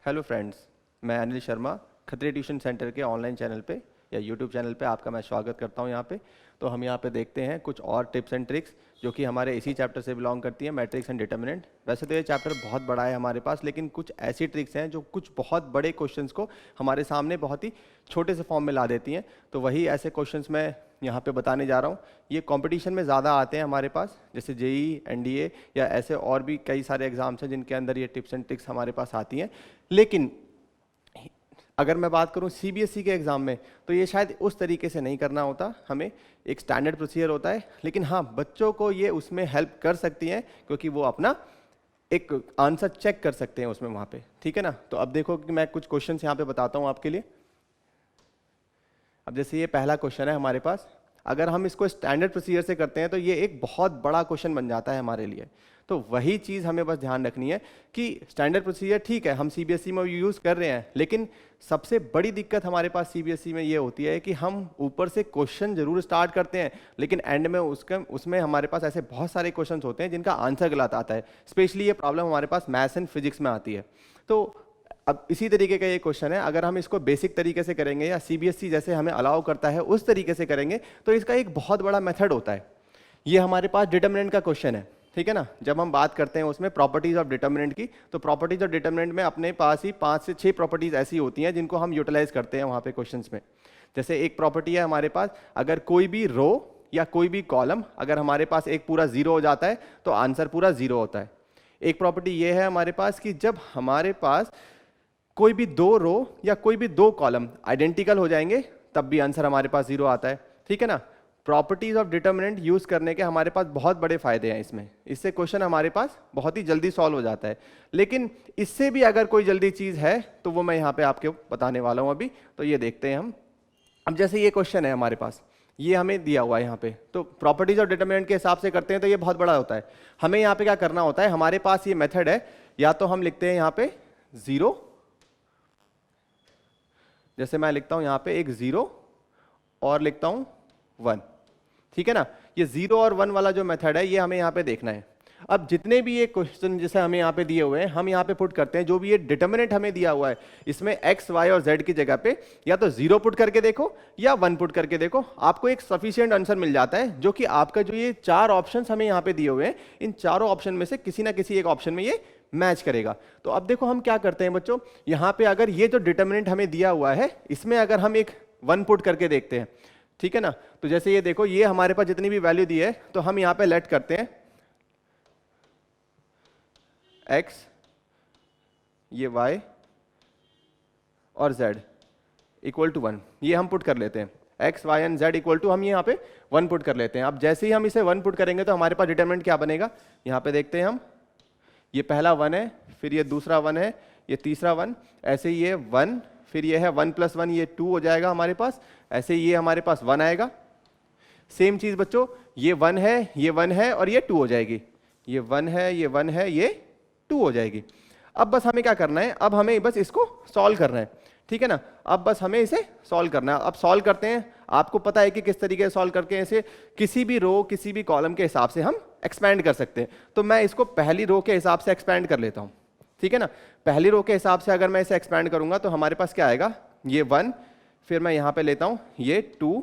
Hello friends, मैं अनिल शर्मा खतरे tuition centre के ऑनलाइन चैनल पे या यूट्यूब चैनल पे आपका मैं स्वागत करता हूं। यहाँ पे तो हम यहाँ पे देखते हैं कुछ और टिप्स एंड ट्रिक्स जो कि हमारे इसी चैप्टर से बिलोंग करती है, मैट्रिक्स एंड डिटर्मिनेंट। वैसे तो ये चैप्टर बहुत बड़ा है हमारे पास, लेकिन कुछ ऐसी ट्रिक्स हैं जो कुछ बहुत बड़े क्वेश्चंस को हमारे सामने बहुत ही छोटे से फॉर्म में ला देती हैं। तो वही ऐसे क्वेश्चंस मैं यहाँ पे बताने जा रहा हूँ। ये कंपटीशन में ज़्यादा आते हैं हमारे पास, जैसे जेई, एनडीए या ऐसे और भी कई सारे एग्जाम्स हैं जिनके अंदर ये टिप्स एंड ट्रिक्स हमारे पास आती हैं। लेकिन अगर मैं बात करूं सीबीएसई के एग्जाम में, तो ये शायद उस तरीके से नहीं करना होता, हमें एक स्टैंडर्ड प्रोसीजर होता है। लेकिन हाँ, बच्चों को ये उसमें हेल्प कर सकती हैं क्योंकि वो अपना एक आंसर चेक कर सकते हैं उसमें वहाँ पे। ठीक है ना। तो अब देखो कि मैं कुछ क्वेश्चंस यहाँ पे बताता हूँ आपके लिए। अब जैसे ये पहला क्वेश्चन है हमारे पास, अगर हम इसको स्टैंडर्ड प्रोसीजर से करते हैं तो ये एक बहुत बड़ा क्वेश्चन बन जाता है हमारे लिए। तो वही चीज़ हमें बस ध्यान रखनी है कि स्टैंडर्ड प्रोसीजर ठीक है, हम सीबीएसई में यूज़ कर रहे हैं, लेकिन सबसे बड़ी दिक्कत हमारे पास सीबीएसई में ये होती है कि हम ऊपर से क्वेश्चन जरूर स्टार्ट करते हैं, लेकिन एंड में उसमें हमारे पास ऐसे बहुत सारे क्वेश्चन होते हैं जिनका आंसर गलत आता है। स्पेशली ये प्रॉब्लम हमारे पास मैथ्स एंड फिजिक्स में आती है। तो अब इसी तरीके का ये क्वेश्चन है, अगर हम इसको बेसिक तरीके से करेंगे या सीबीएसई जैसे हमें अलाउ करता है उस तरीके से करेंगे, तो इसका एक बहुत बड़ा मेथड होता है। ये हमारे पास डिटर्मिनेंट का क्वेश्चन है, ठीक है ना। जब हम बात करते हैं उसमें प्रॉपर्टीज ऑफ डिटर्मिनेंट की, तो प्रॉपर्टीज ऑफ डिटर्मिनेंट में अपने पास ही 5 से 6 प्रॉपर्टीज ऐसी होती हैं जिनको हम यूटिलाइज करते हैं वहाँ पे क्वेश्चंस में। जैसे एक प्रॉपर्टी है हमारे पास, अगर कोई भी रो या कोई भी कॉलम अगर हमारे पास एक पूरा जीरो हो जाता है तो आंसर पूरा जीरो होता है। एक प्रॉपर्टी ये है हमारे पास कि जब हमारे पास कोई भी दो रो या कोई भी दो कॉलम आइडेंटिकल हो जाएंगे तब भी आंसर हमारे पास जीरो आता है। ठीक है ना। प्रॉपर्टीज ऑफ डिटर्मिनेंट यूज करने के हमारे पास बहुत बड़े फायदे हैं इसमें, इससे क्वेश्चन हमारे पास बहुत ही जल्दी सॉल्व हो जाता है। लेकिन इससे भी अगर कोई जल्दी चीज है तो वो मैं यहाँ पे आपको बताने वाला हूँ अभी। तो ये देखते हैं हम। अब जैसे ये क्वेश्चन है हमारे पास, ये हमें दिया हुआ है यहाँ पे, तो प्रॉपर्टीज ऑफ डिटर्मिनेंट के हिसाब से करते हैं तो ये बहुत बड़ा होता है। हमें यहाँ पे क्या करना होता है, हमारे पास ये मेथड है, या तो हम लिखते हैं यहाँ पे जीरो, जैसे मैं लिखता हूं यहां पे एक जीरो और लिखता हूं वन। ठीक है ना। ये जीरो और वन वाला जो मेथड है ये हमें यहां पे देखना है। अब जितने भी ये क्वेश्चन जैसे हमें यहां पे दिए हुए हैं, हम यहां पे पुट करते हैं जो भी ये डिटर्मिनेंट हमें दिया हुआ है, इसमें एक्स, वाई और जेड की जगह पे या तो जीरो पुट करके देखो या वन पुट करके देखो, आपको एक सफिशिएंट आंसर मिल जाता है, जो कि आपका जो ये 4 ऑप्शन हमें यहां पे दिए हुए हैं, इन चारों ऑप्शन में से किसी ना किसी एक ऑप्शन में ये मैच करेगा। तो अब देखो हम क्या करते हैं बच्चों, यहां पे अगर ये जो डिटर्मिनेंट हमें दिया हुआ है इसमें अगर हम एक वन पुट करके देखते हैं, ठीक है ना। तो जैसे ये देखो, ये हमारे पास जितनी भी वैल्यू दी है तो हम यहां पे लेट करते हैं x, ये y और z इक्वल टू 1, ये हम पुट कर लेते हैं। x, y and z equal to हम यहाँ पे 1 पुट कर लेते हैं। अब जैसे ही हम इसे 1 पुट करेंगे तो हमारे पास डिटर्मिनेंट क्या बनेगा, यहाँ पे देखते हैं हम, ये पहला 1 है, फिर ये दूसरा 1 है, ये तीसरा 1, ऐसे ही ये 1, फिर ये है 1 + 1, ये 2 हो जाएगा हमारे पास, ऐसे ही ये हमारे पास 1 आएगा। सेम चीज बच्चों, ये 1 है, ये 1 है और ये 2 हो जाएगी, ये 1 है, ये 1 है, ये 2 हो जाएगी। अब बस हमें क्या करना है, अब हमें बस इसको सॉल्व करना है। ठीक है ना। अब बस हमें इसे सॉल्व करना है। अब सॉल्व करते हैं, आपको पता है कि किस तरीके से सॉल्व करके इसे किसी भी रो किसी भी कॉलम के हिसाब से हम एक्सपैंड कर सकते हैं। तो मैं इसको पहली रो के हिसाब से एक्सपैंड कर लेता हूं। ठीक है ना। पहली रो के हिसाब से अगर मैं इसे एक्सपैंड करूंगा तो हमारे पास क्या आएगा, ये 1, फिर मैं यहां पे लेता हूं ये 2,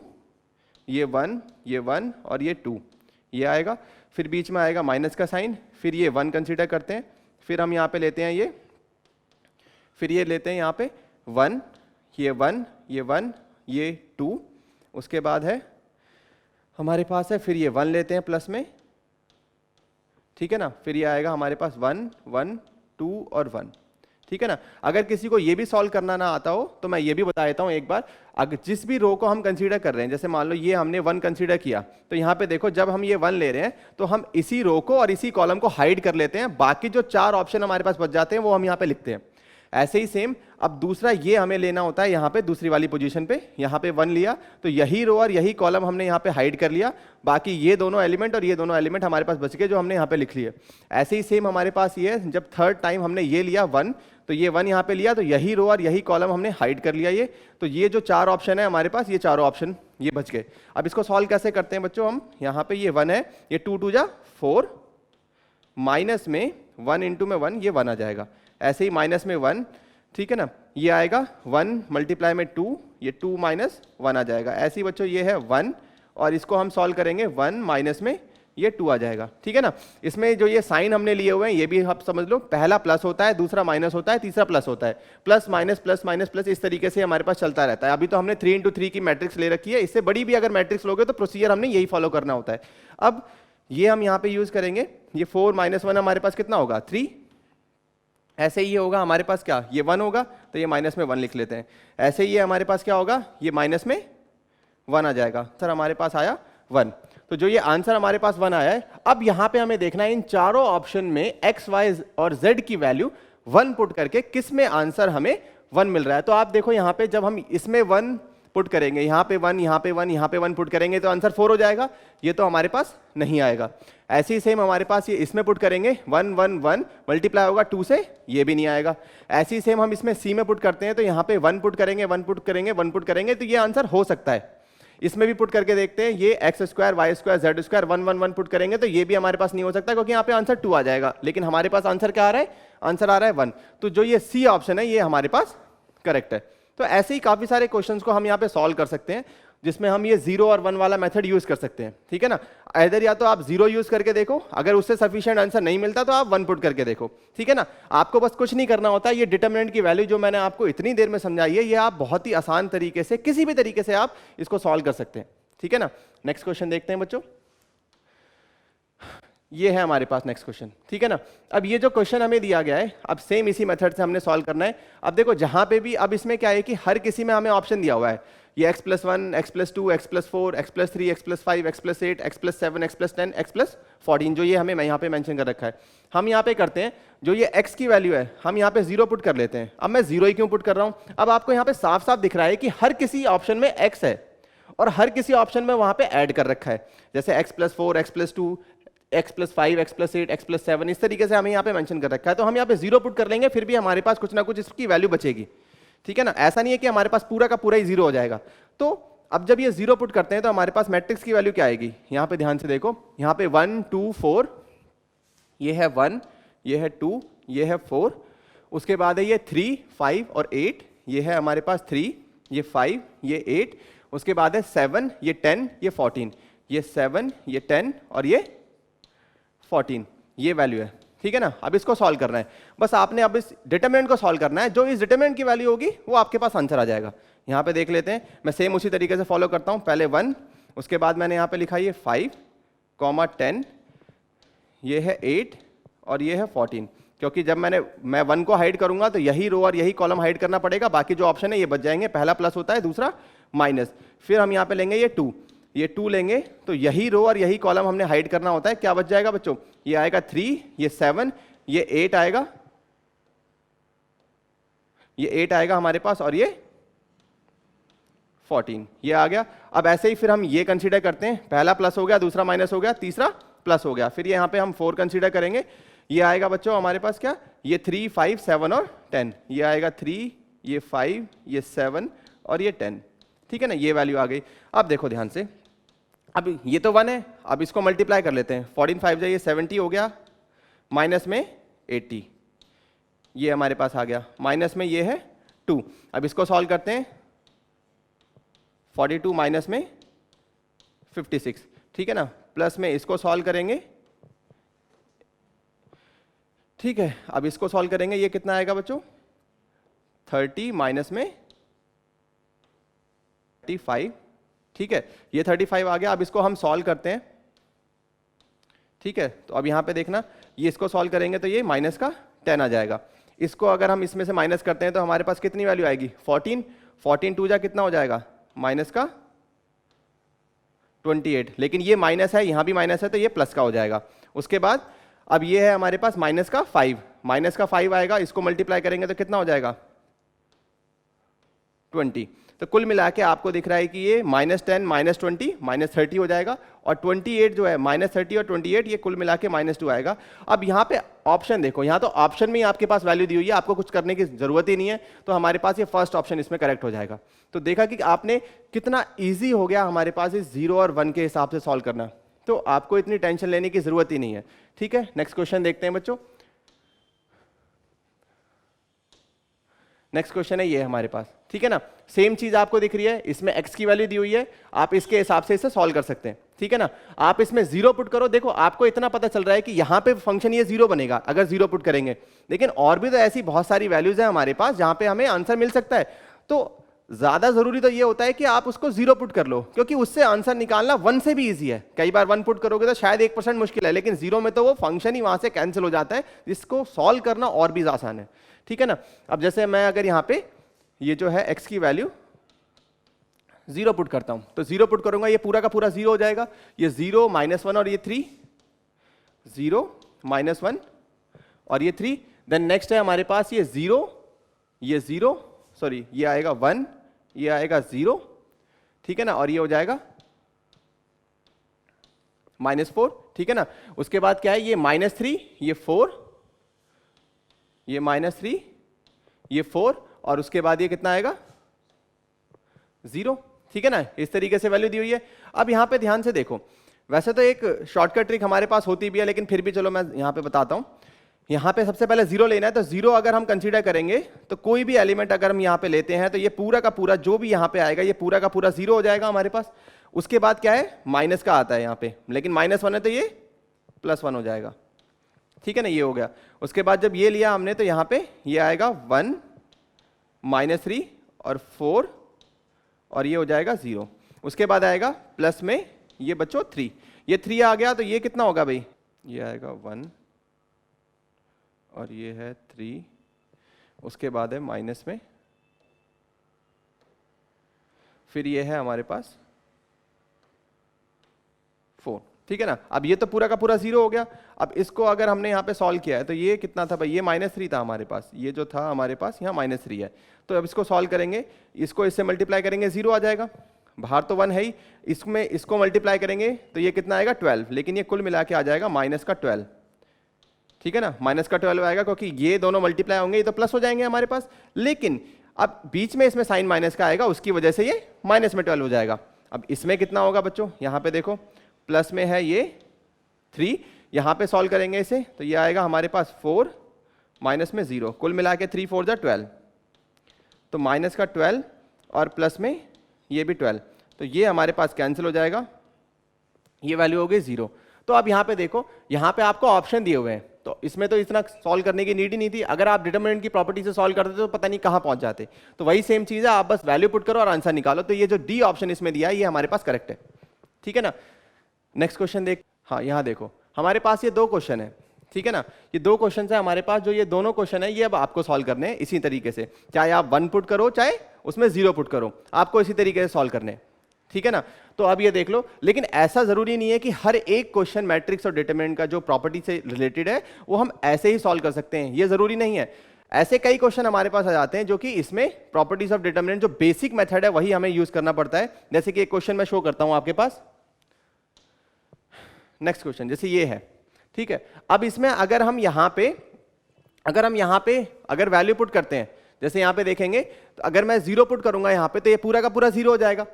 ये 1, ये 1 और ये 2, ये आएगा, फिर बीच में आएगा माइनस का साइन, फिर ये 1 कंसीडर करते हैं, फिर हम यहाँ पे लेते हैं ये, फिर ये लेते हैं यहाँ पे 1, ये 1, ये 1, ये 2, उसके बाद है हमारे पास है, फिर ये 1 लेते हैं प्लस में, ठीक है ना, फिर ये आएगा हमारे पास 1, 1, 2 और 1। ठीक है ना। अगर किसी को ये भी सॉल्व करना ना आता हो तो मैं ये भी बता देता हूं एक बार, अगर जिस भी रो को हम कंसीडर कर रहे हैं, जैसे मान लो ये हमने 1 कंसीडर किया, तो यहाँ पे देखो जब हम ये 1 ले रहे हैं तो हम इसी रो को और इसी कॉलम को हाइड कर लेते हैं, बाकी जो 4 ऑप्शन हमारे पास बच जाते हैं वो हम यहाँ पे लिखते हैं। ऐसे ही सेम अब दूसरा ये हमें लेना होता है यहाँ पे दूसरी वाली पोजीशन पे, यहाँ पे 1 लिया तो यही रो और यही कॉलम हमने यहाँ पे हाइड कर लिया, बाकी ये दोनों एलिमेंट और ये दोनों एलिमेंट हमारे पास बच गए जो हमने यहाँ पे लिख लिए। ऐसे ही सेम हमारे पास ये है, जब थर्ड टाइम हमने ये लिया 1, तो ये 1 यहाँ पे लिया तो यही रो और यही कॉलम हमने हाइड कर लिया ये, तो ये जो 4 ऑप्शन है हमारे पास, ये चारों ऑप्शन ये बच गए। अब इसको सॉल्व कैसे करते हैं बच्चों, हम यहाँ पे ये 1 है, ये 2 2 जा 4, माइनस में 1 इंटू में 1, ये 1 आ जाएगा, ऐसे ही माइनस में 1, ठीक है ना, ये आएगा 1 मल्टीप्लाई में 2, ये 2 माइनस 1 आ जाएगा। ऐसे ही बच्चों ये है 1 और इसको हम सॉल्व करेंगे 1 माइनस में ये 2 आ जाएगा। ठीक है ना, इसमें जो ये साइन हमने लिए हुए हैं ये भी आप समझ लो, पहला प्लस होता है, दूसरा माइनस होता है, तीसरा प्लस होता है, plus minus plus minus plus, इस तरीके से हमारे पास चलता रहता है। अभी तो हमने 3 इंटू 3 की मैट्रिक्स ले रखी है, इससे बड़ी भी अगर मैट्रिक्स लोगे तो प्रोसीजर हमने यही फॉलो करना होता है। अब ये हम यहाँ पे यूज करेंगे, ये 4 माइनस 1 हमारे पास कितना होगा 3, ऐसे ही ये होगा हमारे पास क्या, ये 1 होगा तो ये माइनस में 1 लिख लेते हैं। ऐसे ही ये हमारे पास क्या होगा, ये माइनस में 1 आ जाएगा। सर हमारे पास आया 1, तो जो ये आंसर हमारे पास 1 आया है। अब यहां पे हमें देखना है इन चारों ऑप्शन में x, y और z की वैल्यू 1 पुट करके किस में आंसर हमें 1 मिल रहा है। तो आप देखो यहां पे जब हम इसमें 1 पुट करेंगे, यहां पे 1, यहां पे 1, यहां पे 1 पुट करेंगे तो आंसर 4 हो जाएगा, ये तो हमारे पास नहीं आएगा। ऐसे ही सेम हमारे पास ये इसमें पुट करेंगे 1 1 1 मल्टीप्लाई होगा 2 से, ये भी नहीं आएगा। ऐसे ही सेम हम इसमें c में पुट करते हैं तो यहां पे 1 पुट करेंगे 1 पुट करेंगे 1 पुट करेंगे तो ये आंसर हो सकता है। इसमें भी पुट करके देखते हैं, ये X square Y square Z square 1 1 1 put करेंगे तो ये भी हमारे पास नहीं हो सकता क्योंकि यहाँ पे आंसर 2 आ जाएगा, लेकिन हमारे पास आंसर क्या आ रहा है, आंसर आ रहा है 1। तो जो ये सी ऑप्शन है ये हमारे पास करेक्ट है। तो ऐसे ही काफी सारे क्वेश्चंस को हम यहाँ पे सॉल्व कर सकते हैं जिसमें हम ये 0 और 1 वाला मेथड यूज कर सकते हैं। ठीक है ना, इधर या तो आप 0 यूज करके देखो, अगर उससे सफिशिएंट आंसर नहीं मिलता तो आप 1 पुट करके देखो। ठीक है ना, आपको बस कुछ नहीं करना होता, ये डिटरमिनेंट की वैल्यू जो मैंने आपको इतनी देर में समझाई है ये आप बहुत ही आसान तरीके से किसी भी तरीके से आप इसको सॉल्व कर सकते हैं। ठीक है ना, नेक्स्ट क्वेश्चन देखते हैं बच्चों, ये है हमारे पास नेक्स्ट क्वेश्चन। ठीक है ना, अब ये जो क्वेश्चन हमें दिया गया है, अब सेम इसी मेथड से हमने सॉल्व करना है। अब देखो जहां पे भी, अब इसमें क्या है कि हर किसी में हमें ऑप्शन दिया हुआ है, ये x + 1, x + 2, x + 4, x + 3, x + 5, x + 8, x + 7, x + 10, x + 14, जो ये हमें यहाँ पे मेंशन कर रखा है। हम यहाँ पे करते हैं, जो ये x की वैल्यू है हम यहाँ पे 0 पुट कर लेते हैं। अब मैं 0 ही क्यों पुट कर रहा हूँ, अब आपको यहाँ पे साफ साफ दिख रहा है कि हर किसी ऑप्शन में x है और हर किसी ऑप्शन में वहां पे ऐड कर रखा है, जैसे x + 4, x + 2, x + 5, x + 8, x + 7, इस तरीके से हमें यहाँ पे मेंशन कर रखा है। तो हम यहाँ पे 0 पुट कर लेंगे, फिर भी हमारे पास कुछ ना कुछ इसकी वैल्यू बचेगी। ठीक है ना, ऐसा नहीं है कि हमारे पास पूरा का पूरा ही 0 हो जाएगा। तो अब जब ये 0 पुट करते हैं तो हमारे पास मैट्रिक्स की वैल्यू क्या आएगी, यहाँ पे ध्यान से देखो, यहाँ पे 1 2 4, ये है 1, ये है 2, ये है 4, उसके बाद है ये 3 5 और 8, ये है हमारे पास 3, ये 5, ये 8, उसके बाद है 7, ये 10, ये 14, ये 7, ये 10 और ये 14, ये वैल्यू है। ठीक है ना, अब इसको सॉल्व करना है, बस आपने अब इस डिटरमिनेंट को सॉल्व करना है, जो इस डिटरमिनेंट की वैल्यू होगी वो आपके पास आंसर आ जाएगा। यहाँ पे देख लेते हैं, मैं सेम उसी तरीके से फॉलो करता हूँ, पहले 1, उसके बाद मैंने यहाँ पे लिखा ये 5, 10, ये है 8 और ये है 14, क्योंकि जब मैं 1 को हाइड करूंगा तो यही रो और यही कॉलम हाइड करना पड़ेगा, बाकी जो ऑप्शन है ये बच जाएंगे, पहला प्लस होता है दूसरा माइनस। फिर हम यहाँ पे लेंगे ये 2, ये 2 लेंगे तो यही रो और यही कॉलम हमने हाइड करना होता है। क्या बच जाएगा बच्चों, ये आएगा 3, ये 7, ये 8 आएगा, ये 8 आएगा हमारे पास और ये 14, ये आ गया। अब ऐसे ही फिर हम ये कंसीडर करते हैं, पहला प्लस हो गया, दूसरा माइनस हो गया, तीसरा प्लस हो गया। फिर यहाँ पे हम 4 कंसीडर करेंगे, ये आएगा बच्चों हमारे पास क्या, ये 3 5 7 और 10, ये आएगा 3, ये 5, ये 7 और ये 10। ठीक है ना, ये वैल्यू आ गई। अब देखो ध्यान से, अब ये तो 1 है, अब इसको मल्टीप्लाई कर लेते हैं, 14 5 जाइए 70 हो गया, माइनस में 80, ये हमारे पास आ गया, माइनस में ये है 2। अब इसको सॉल्व करते हैं, 42 माइनस में 56, ठीक है ना, प्लस में इसको सॉल्व करेंगे। ठीक है, अब इसको सॉल्व करेंगे, ये कितना आएगा बच्चों, 30 माइनस में 35। ठीक है, ये 35 आ गया। अब इसको हम सॉल्व करते हैं। ठीक है, तो अब यहां पे देखना, ये इसको सॉल्व करेंगे तो ये माइनस का 10 आ जाएगा। इसको अगर हम इसमें से माइनस करते हैं तो हमारे पास कितनी वैल्यू आएगी, 14, 14 2 जा कितना हो जाएगा, माइनस का 28, लेकिन ये माइनस है, यहां भी माइनस है तो ये प्लस का हो जाएगा। उसके बाद अब ये है हमारे पास माइनस का 5, माइनस का 5 आएगा, इसको मल्टीप्लाई करेंगे तो कितना हो जाएगा, 20। तो कुल मिला के आपको दिख रहा है कि ये -10 -20 -30 हो जाएगा, और 28 जो है -30 और 28 ये कुल मिला के -2 आएगा। अब यहाँ पे ऑप्शन देखो, यहाँ तो ऑप्शन में ही आपके पास वैल्यू दी हुई है, आपको कुछ करने की जरूरत ही नहीं है, तो हमारे पास ये फर्स्ट ऑप्शन इसमें करेक्ट हो जाएगा। तो देखा कि आपने कितना ईजी हो गया हमारे पास इस 0 और 1 के हिसाब से सॉल्व करना, तो आपको इतनी टेंशन लेने की जरूरत ही नहीं है। ठीक है, नेक्स्ट क्वेश्चन देखते हैं बच्चों। नेक्स्ट क्वेश्चन है ये हमारे पास, ठीक है ना। सेम चीज आपको दिख रही है, इसमें x की वैल्यू दी हुई है, आप इसके हिसाब से इसे सॉल्व कर सकते हैं, ठीक है ना। आप इसमें 0 पुट करो, देखो आपको इतना पता चल रहा है कि यहाँ पे फंक्शन ये 0 बनेगा अगर 0 पुट करेंगे, लेकिन और भी तो ऐसी बहुत सारी वैल्यूज है हमारे पास जहां पे हमें आंसर मिल सकता है। तो ज्यादा जरूरी तो ये होता है कि आप उसको 0 पुट कर लो, क्योंकि उससे आंसर निकालना 1 से भी इजी है। कई बार 1 पुट करोगे तो शायद 1% मुश्किल है, लेकिन 0 में तो वो फंक्शन ही वहां से कैंसिल हो जाता है, जिसको सॉल्व करना और भी आसान है, ठीक है ना। अब जैसे मैं अगर यहाँ पे ये जो है x की वैल्यू 0 पुट करता हूं, तो 0 पुट करूंगा, ये पूरा का पूरा 0 हो जाएगा, ये 0 -1 और ये 3, 0 -1 और ये 3। देन नेक्स्ट है हमारे पास ये 0, ये 0, सॉरी ये आएगा 1, ये आएगा 0, ठीक है ना, और ये हो जाएगा -4, ठीक है ना। उसके बाद क्या है, ये -3, ये 4, ये -3, ये 4, और उसके बाद ये कितना आएगा 0, ठीक है ना। इस तरीके से वैल्यू दी हुई है। अब यहां पे ध्यान से देखो, वैसे तो एक शॉर्टकट ट्रिक हमारे पास होती भी है, लेकिन फिर भी चलो मैं यहां पे बताता हूं। यहां पे सबसे पहले 0 लेना है, तो 0 अगर हम कंसीडर करेंगे तो कोई भी एलिमेंट अगर हम यहां पे लेते हैं तो ये पूरा का पूरा जो भी यहां पे आएगा ये पूरा का पूरा 0 हो जाएगा हमारे पास। उसके बाद क्या है, माइनस का आता है यहां पे, लेकिन -1 है तो ये +1 हो जाएगा, ठीक है ना, ये हो गया। उसके बाद जब ये लिया हमने तो यहां पे ये आएगा 1 -3 और 4 और ये हो जाएगा 0। उसके बाद आएगा प्लस में ये बच्चों 3, ये 3 आ गया तो ये कितना होगा भाई, ये आएगा 1 और ये है 3, उसके बाद है माइनस में, फिर ये है हमारे पास 4, ठीक है ना। अब ये तो पूरा का पूरा 0 हो गया। अब इसको अगर हमने यहाँ पे सॉल्व किया है तो ये कितना था भाई, ये -3 था हमारे पास, ये जो था हमारे पास यहाँ -3 है। तो अब इसको सॉल्व करेंगे, इसको इससे मल्टीप्लाई करेंगे 0 आ जाएगा, बाहर तो 1 है ही, इसमें इसको मल्टीप्लाई करेंगे तो ये कितना आएगा 12, लेकिन ये कुल मिला के आ जाएगा -12, ठीक है ना, -12 आएगा, क्योंकि ये दोनों मल्टीप्लाई होंगे, ये तो प्लस हो जाएंगे हमारे पास, लेकिन अब बीच में इसमें साइन माइनस का आएगा, उसकी वजह से ये -12 हो जाएगा। अब इसमें कितना होगा बच्चों, यहाँ पे देखो प्लस में है ये 3, यहाँ पे सॉल्व करेंगे इसे तो ये आएगा हमारे पास 4 माइनस में 0, कुल मिला के 3 4 12, तो -12 और प्लस में ये भी 12, तो ये हमारे पास कैंसिल हो जाएगा, ये वैल्यू हो गई 0। तो अब यहाँ पे देखो, यहाँ पे आपको ऑप्शन दिए हुए हैं, तो इसमें तो इतना सॉल्व करने की नीड ही नहीं थी। अगर आप डिटरमिनेंट की प्रॉपर्टी से सॉल्व करते तो पता नहीं कहाँ पहुंच जाते। तो वही सेम चीज है, आप बस वैल्यू पुट करो और आंसर निकालो। तो ये जो डी ऑप्शन इसमें दिया है ये हमारे पास करेक्ट है, ठीक है ना। नेक्स्ट क्वेश्चन देख, हाँ यहाँ देखो हमारे पास ये 2 क्वेश्चन है, ठीक है ना। ये 2 क्वेश्चन है हमारे पास, जो ये दोनों क्वेश्चन है ये अब आपको सॉल्व करने हैं इसी तरीके से, चाहे आप 1 पुट करो चाहे उसमें 0 पुट करो, आपको इसी तरीके से सॉल्व करने हैं, ठीक है ना। तो अब ये देख लो, लेकिन ऐसा जरूरी नहीं है कि हर एक क्वेश्चन मैट्रिक्स और डिटरमिनेंट का जो प्रॉपर्टी से रिलेटेड है वो हम ऐसे ही सॉल्व कर सकते हैं, ये जरूरी नहीं है। ऐसे कई क्वेश्चन हमारे पास आ जाते हैं जो कि इसमें प्रॉपर्टीज ऑफ डिटरमिनेंट जो बेसिक मेथड है वही हमें यूज करना पड़ता है। जैसे कि एक क्वेश्चन मैं शो करता हूं आपके पास, नेक्स्ट क्वेश्चन जैसे ये है, ठीक है। अब इसमें अगर हम यहाँ पे अगर वैल्यू पुट करते हैं, जैसे यहाँ पे देखेंगे तो अगर मैं 0 पुट करूंगा यहाँ पे तो ये पूरा का पूरा 0 हो जाएगा,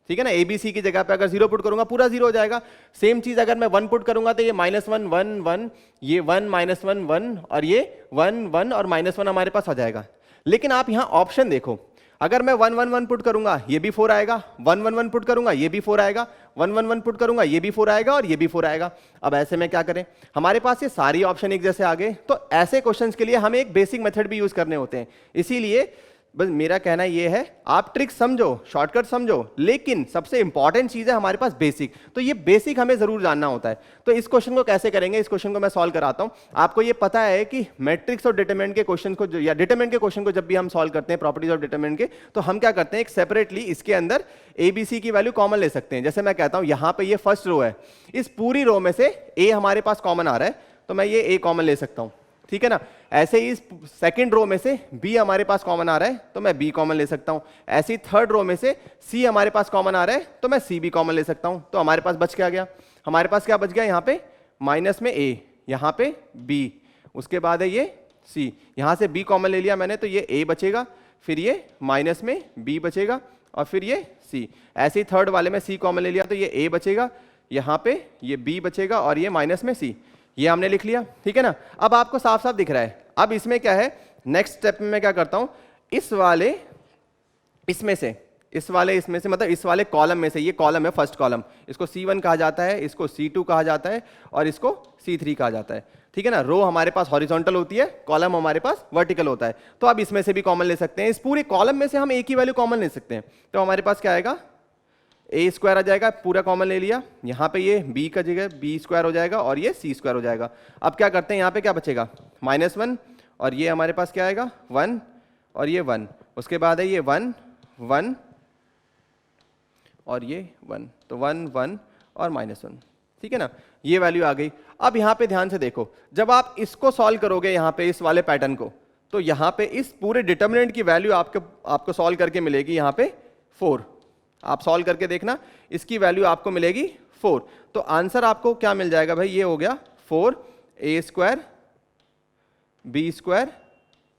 ठीक है ना। ABC की जगह पे अगर 0 पुट करूंगा पूरा 0 हो जाएगा। सेम चीज अगर मैं 1 पुट करूंगा तो ये -1 1 1, ये 1 -1 1 और ये 1 1 और -1 हमारे पास आ जाएगा। लेकिन आप यहाँ ऑप्शन देखो, अगर मैं 1 1 1 पुट करूंगा ये भी 4 आएगा, 1 1 1 पुट करूंगा ये भी 4 आएगा, 1 1 1 पुट करूंगा ये भी 4 आएगा और ये भी 4 आएगा। अब ऐसे में क्या करें, हमारे पास ये सारी ऑप्शन एक जैसे आ गए, तो ऐसे क्वेश्चंस के लिए हमें एक बेसिक मेथड भी यूज करने होते हैं। इसीलिए बस मेरा कहना ये है, आप ट्रिक समझो, शॉर्टकट समझो, लेकिन सबसे इंपॉर्टेंट चीज है हमारे पास बेसिक। तो ये बेसिक हमें जरूर जानना होता है। तो इस क्वेश्चन को कैसे करेंगे, इस क्वेश्चन को मैं सॉल्व कराता हूं। आपको ये पता है कि मैट्रिक्स और डिटरमिनेंट के क्वेश्चन को या डिटरमिनेंट के क्वेश्चन को जब भी हम सॉल्व करते हैं प्रॉपर्टीज ऑफ डिटरमिनेंट के, तो हम क्या करते हैं, एक सेपरेटली इसके अंदर ABC की वैल्यू कॉमन ले सकते हैं। जैसे मैं कहता हूं यहां पर ये फर्स्ट रो है, इस पूरी रो में से A हमारे पास कॉमन आ रहा है तो मैं ये A कॉमन ले सकता हूं, ठीक है ना। ऐसे ही इस सेकंड रो में से B हमारे पास कॉमन आ रहा है तो मैं B कॉमन ले सकता हूं। ऐसे ही थर्ड रो में से C हमारे पास कॉमन आ रहा है तो मैं C भी कॉमन ले सकता हूं। तो हमारे पास बच क्या गया, हमारे पास क्या बच गया, यहाँ पे माइनस में A, यहाँ पे B, उसके बाद है ये C, यहाँ से B कॉमन ले लिया मैंने तो ये A बचेगा, फिर ये माइनस में B बचेगा और फिर ये C। ऐसे ही थर्ड वाले में C कॉमन ले लिया तो ये A बचेगा, यहाँ पे ये B बचेगा और ये माइनस में C। ये हमने लिख लिया, ठीक है ना। अब आपको साफ साफ दिख रहा है। अब इसमें क्या है, नेक्स्ट स्टेप में मैं क्या करता हूं, इस वाले इसमें से मतलब इस वाले कॉलम में से, ये कॉलम है फर्स्ट कॉलम, इसको C1 कहा जाता है, इसको C2 कहा जाता है और इसको C3 कहा जाता है, ठीक है ना। रो हमारे पास हॉरिजॉन्टल होती है, कॉलम हमारे पास वर्टिकल होता है। तो अब इसमें से भी कॉमन ले सकते हैं, इस पूरे कॉलम में से हम एक ही वैल्यू कॉमन ले सकते हैं। तो हमारे पास क्या आएगा, ए स्क्वायर आ जाएगा, पूरा कॉमन ले लिया, यहाँ पे ये बी का जगह बी स्क्वायर हो जाएगा और ये सी स्क्वायर हो जाएगा। अब क्या करते हैं, यहाँ पे क्या बचेगा, -1 और ये हमारे पास क्या आएगा 1 और ये 1, उसके बाद है ये 1 1 और ये 1, तो 1 1 और -1, ठीक है ना, ये वैल्यू आ गई। अब यहाँ पे ध्यान से देखो, जब आप इसको सॉल्व करोगे यहाँ पे इस वाले पैटर्न को, तो यहाँ पे इस पूरे डिटर्मिनेंट की वैल्यू आपको सॉल्व करके मिलेगी यहाँ पे 4। आप सॉल्व करके देखना, इसकी वैल्यू आपको मिलेगी 4। तो आंसर आपको क्या मिल जाएगा भाई, ये हो गया 4a² b²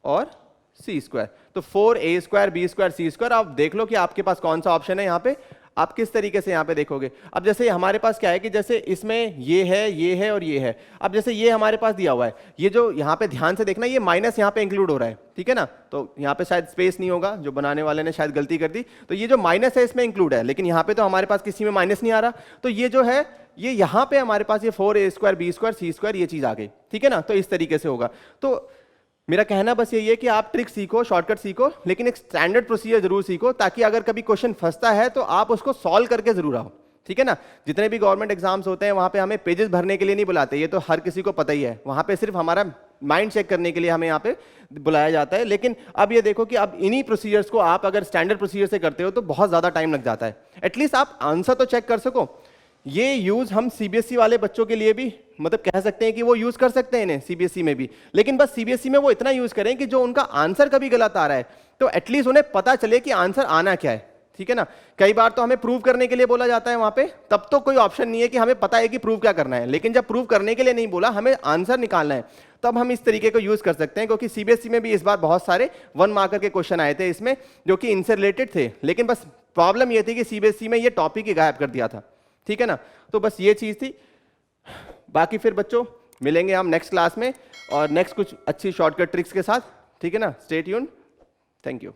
और c²। तो 4a² b² c²। आप देख लो कि आपके पास कौन सा ऑप्शन है यहाँ पे, आप किस तरीके से यहाँ पे देखोगे। अब जैसे हमारे पास क्या है कि जैसे इसमें ये है और ये है। अब जैसे ये हमारे पास दिया हुआ है, ये जो यहाँ पे ध्यान से देखना, ये माइनस यहाँ पे इंक्लूड हो रहा है, ठीक है ना। तो यहाँ पे शायद स्पेस नहीं होगा, जो बनाने वाले ने शायद गलती कर दी। तो ये जो माइनस है इसमें इंक्लूड है, लेकिन यहाँ पे तो हमारे पास किसी में माइनस नहीं आ रहा। तो ये जो है ये यहाँ पे हमारे पास ये 4a² b² c² ये चीज आ गई, ठीक है ना। तो इस तरीके से होगा। तो मेरा कहना बस यही है कि आप ट्रिक सीखो, शॉर्टकट सीखो, लेकिन एक स्टैंडर्ड प्रोसीजर जरूर सीखो, ताकि अगर कभी क्वेश्चन फंसता है तो आप उसको सॉल्व करके जरूर आओ, ठीक है ना। जितने भी गवर्नमेंट एग्जाम्स होते हैं वहां पे हमें पेजेस भरने के लिए नहीं बुलाते, ये तो हर किसी को पता ही है। वहां पे सिर्फ हमारा माइंड चेक करने के लिए हमें यहाँ पे बुलाया जाता है। लेकिन अब ये देखो कि अब इन्हीं प्रोसीजर्स को आप अगर स्टैंडर्ड प्रोसीजर से करते हो तो बहुत ज्यादा टाइम लग जाता है। एटलीस्ट आप आंसर तो चेक कर सको। ये यूज हम सीबीएसई वाले बच्चों के लिए भी मतलब कह सकते हैं कि वो यूज कर सकते हैं इन्हें सीबीएसई में भी, लेकिन बस सीबीएसई में वो इतना यूज करें कि जो उनका आंसर कभी गलत आ रहा है तो एटलीस्ट उन्हें पता चले कि आंसर आना क्या है, ठीक है ना। कई बार तो हमें प्रूव करने के लिए बोला जाता है वहां पे, तब तो कोई ऑप्शन नहीं है कि हमें पता है कि प्रूव क्या करना है, लेकिन जब प्रूव करने के लिए नहीं बोला, हमें आंसर निकालना है, तब हम इस तरीके को यूज कर सकते हैं। क्योंकि सीबीएसई में भी इस बार बहुत सारे 1 मार्कर के क्वेश्चन आए थे इसमें, जो कि इनसे रिलेटेड थे, लेकिन बस प्रॉब्लम यह थी कि सीबीएसई में ये टॉपिक ही गायब कर दिया था, ठीक है ना। तो बस ये चीज थी। बाकी फिर बच्चों मिलेंगे हम नेक्स्ट क्लास में और नेक्स्ट कुछ अच्छी शॉर्टकट ट्रिक्स के साथ, ठीक है ना। Stay tuned, thank you.